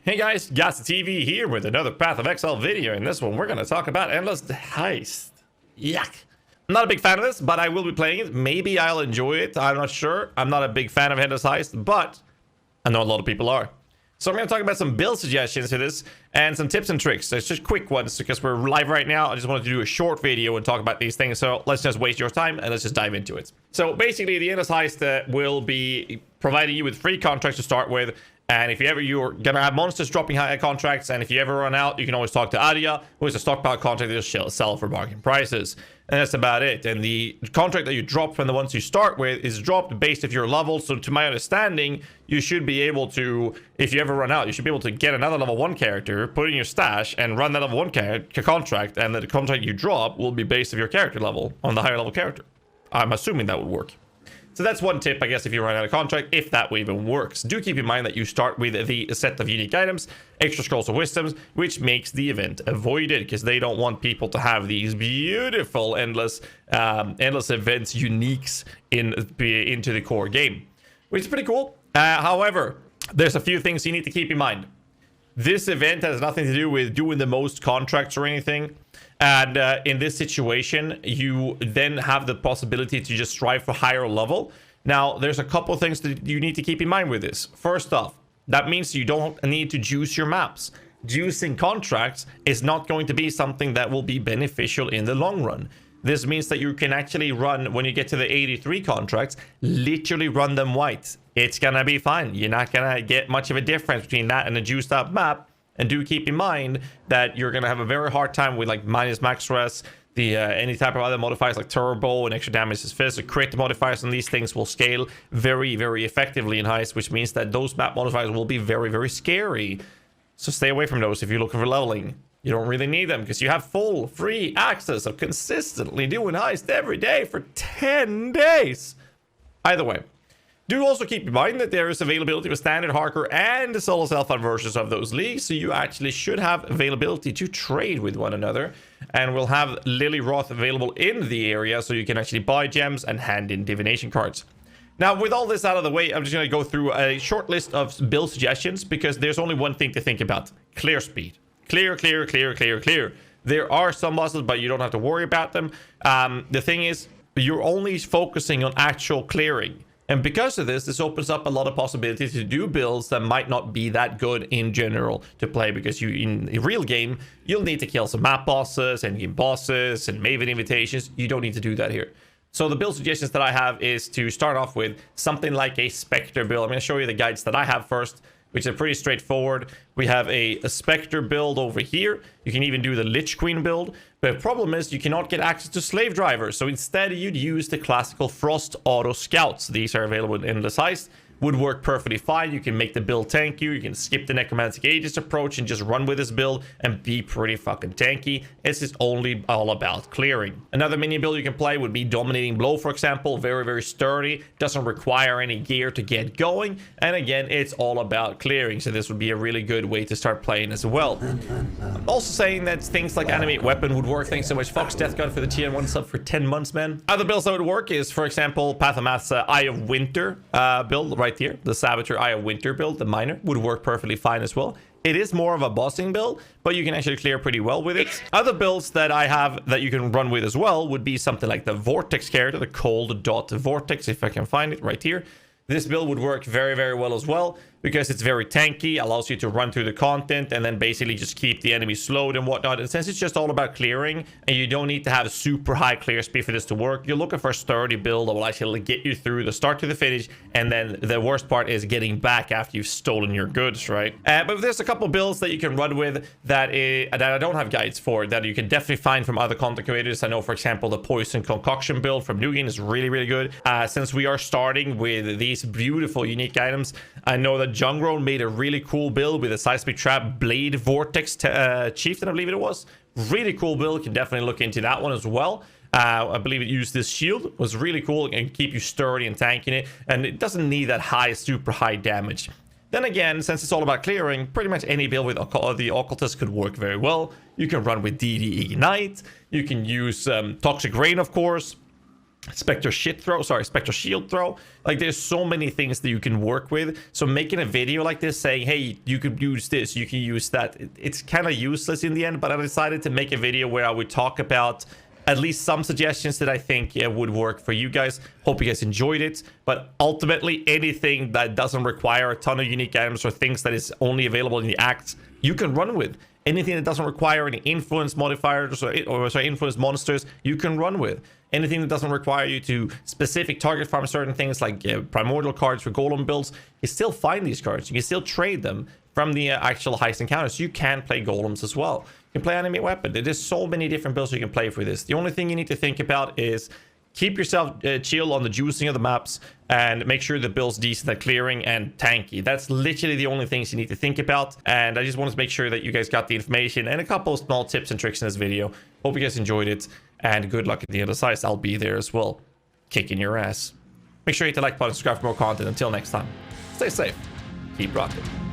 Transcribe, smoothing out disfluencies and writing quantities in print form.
Hey guys, GHAZZY TV here with another Path of Exile video. In this one, we're going to talk about Endless Heist. Yuck. I'm not a big fan of this, but I will be playing it. Maybe I'll enjoy it. I'm not sure. I'm not a big fan of Endless Heist, but I know a lot of people are. So I'm going to talk about some build suggestions for this and some tips and tricks. It's just quick ones because we're live right now. I just wanted to do a short video and talk about these things. So let's just waste your time and let's just dive into it. So basically, the Endless Heist will be providing you with free contracts to start with. And if you're gonna have monsters dropping high contracts, and if you ever run out, you can always talk to Adia, who is a stockpile contract that will sell for bargain prices. And that's about it. And the contract that you drop from the ones you start with is dropped based off your level. So to my understanding, you should be able to, if you ever run out, you should be able to get another level 1 character, put it in your stash, and run that level 1 contract, and the contract you drop will be based off your character level on the higher level character. I'm assuming that would work. So that's one tip, I guess, if you run out of contract, if that even works. Do keep in mind that you start with the set of unique items, extra scrolls of wisdoms, which makes the event avoided, because they don't want people to have these beautiful endless events uniques into the core game, which is pretty cool. However, there's a few things you need to keep in mind. This event has nothing to do with doing the most contracts or anything. And in this situation, you then have the possibility to just strive for higher level. Now, there's a couple things that you need to keep in mind with this. First off, that means you don't need to juice your maps. Juicing contracts is not going to be something that will be beneficial in the long run. This means that you can actually run, when you get to the 83 contracts, literally run them white. It's gonna be fine. You're not gonna get much of a difference between that and a juiced up map. And do keep in mind that you're gonna have a very hard time with like minus max res, the any type of other modifiers like turbo and extra damage is fizz, or crit modifiers, and these things will scale very, very effectively in Heist, which means that those map modifiers will be very, very scary. So stay away from those if you're looking for leveling. You don't really need them because you have full free access of consistently doing Heist every day for 10 days. Either way, do also keep in mind that there is availability with standard, hardcore, and the solo self-found versions of those leagues, so you actually should have availability to trade with one another. And we'll have Lily Roth available in the area, so you can actually buy gems and hand in divination cards. Now, with all this out of the way, I'm just going to go through a short list of build suggestions, because there's only one thing to think about. Clear speed. Clear, clear, clear, clear, clear. There are some bosses, but you don't have to worry about them. The thing is, you're only focusing on actual clearing. And because of this opens up a lot of possibilities to do builds that might not be that good in general to play, because you, in a real game, you'll need to kill some map bosses and game bosses and Maven invitations. You don't need to do that here. So the build suggestions that I have is to start off with something like a Spectre build. I'm going to show you the guides that I have first, which are pretty straightforward. We have a Spectre build over here. You can even do the Lich Queen build. But the problem is you cannot get access to slave drivers. So instead, you'd use the classical Frost Auto Scouts. These are available in Endless Heist. Would work perfectly fine. You can make the build tanky. You can skip the Necromantic Aegis approach and just run with this build and be pretty fucking tanky. It's just only all about clearing. Another mini build you can play would be Dominating Blow, for example. Very, very sturdy. Doesn't require any gear to get going. And again, it's all about clearing. So this would be a really good way to start playing as well. I'm also saying that things like Animate Weapon would work. Thanks so much, Fox Death Gun, for the tier 1 sub for 10 months, man. Other builds that would work is, for example, Path of Math's Eye of Winter build right here. The Saboteur Eye of Winter build, the miner, would work perfectly fine as well. It is more of a bossing build, but you can actually clear pretty well with it. Other builds that I have that you can run with as well would be something like the Vortex character, the Cold Dot Vortex, if I can find it right here. This build would work very, very well as well, because it's very tanky, allows you to run through the content and then basically just keep the enemy slowed and whatnot. And since it's just all about clearing and you don't need to have a super high clear speed for this to work, you're looking for a sturdy build that will actually get you through the start to the finish. And then the worst part is getting back after you've stolen your goods, right? But there's a couple builds that you can run with that I don't have guides for, that you can definitely find from other content creators. I know, for example, the Poison Concoction build from New Game is really, really good. Since we are starting with these beautiful unique items, I know that Jungrown made a really cool build with a Seismic Trap Blade Vortex Chieftain, I believe it was. Really cool build. Can definitely look into that one as well. I believe it used this shield. Was really cool and keep you sturdy and tanking it. And it doesn't need that high, super high damage. Then again, since it's all about clearing, pretty much any build with the Occultist could work very well. You can run with DD Ignite. You can use Toxic Rain, of course. Spectre shield throw. Like, there's so many things that you can work with. So making a video like this saying, hey, you could use this, you can use that, it's kind of useless in the end. But I decided to make a video where I would talk about at least some suggestions that I think would work for you guys. Hope you guys enjoyed it. But ultimately, anything that doesn't require a ton of unique items or things that is only available in the acts, you can run with. Anything that doesn't require any influence modifiers or influence monsters, you can run with. Anything that doesn't require you to specific target farm certain things like primordial cards for golem builds, you still find these cards. You can still trade them from the actual heist encounters. You can play golems as well. You can play animate weapon. There's so many different builds you can play for this. The only thing you need to think about is keep yourself chill on the juicing of the maps and make sure the build's decent at clearing and tanky. That's literally the only things you need to think about. And I just wanted to make sure that you guys got the information and a couple of small tips and tricks in this video. Hope you guys enjoyed it, and good luck at the other side. I'll be there as well, kicking your ass. Make sure you hit the like button, subscribe for more content. Until next time, stay safe, keep rocking.